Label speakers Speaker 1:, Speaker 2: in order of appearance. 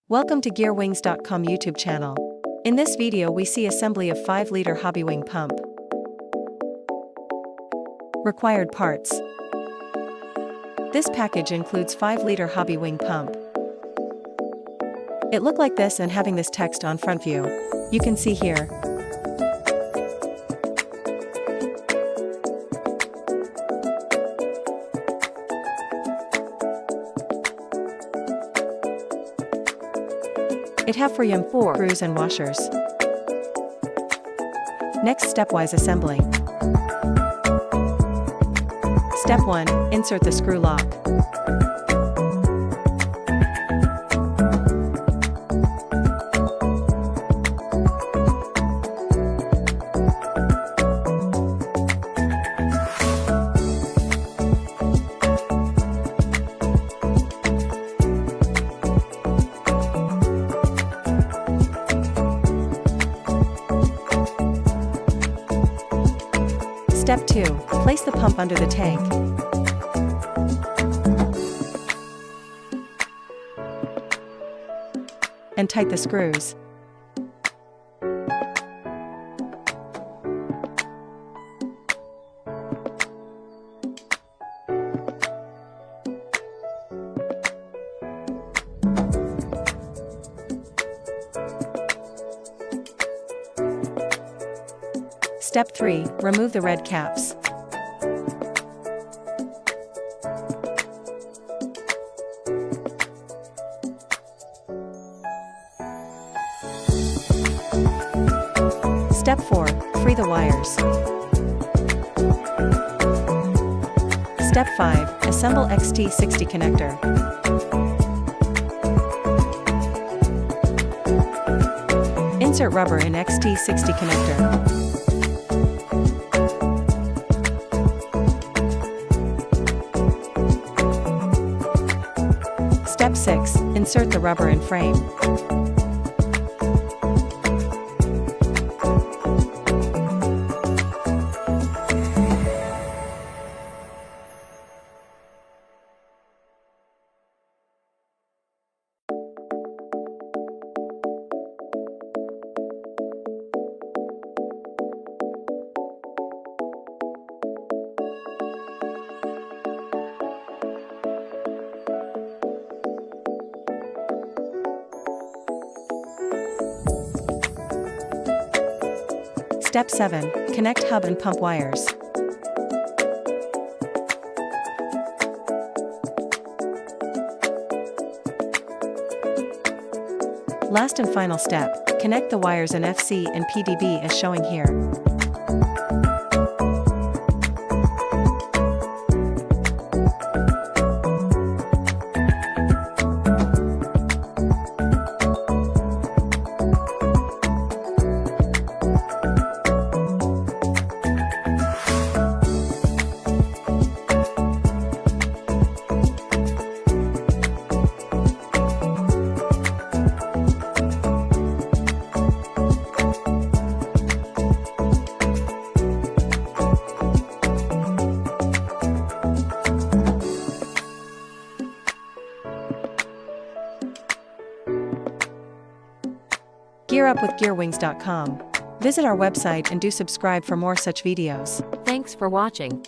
Speaker 1: Welcome to GearWings.com YouTube channel. In this video we see assembly of 5-liter hobbywing pump. Required parts. This package includes 5-liter hobbywing pump. It looked like this and having this text on front view. You can see here. It have for 4 screws and washers. Next, stepwise assembly. Step 1, insert the screw lock. Step 2, place the pump under the tank. And tighten the screws. Step 3, remove the red caps. Step 4, free the wires. Step 5, assemble XT60 connector. Insert rubber in XT60 connector. Step 6, insert the rubber in frame. Step 7, connect hub and pump wires. Last and final step, connect the wires in FC and PDB as showing here. Gear up with GearWings.com. Visit our website and do subscribe for more such videos.
Speaker 2: Thanks for watching.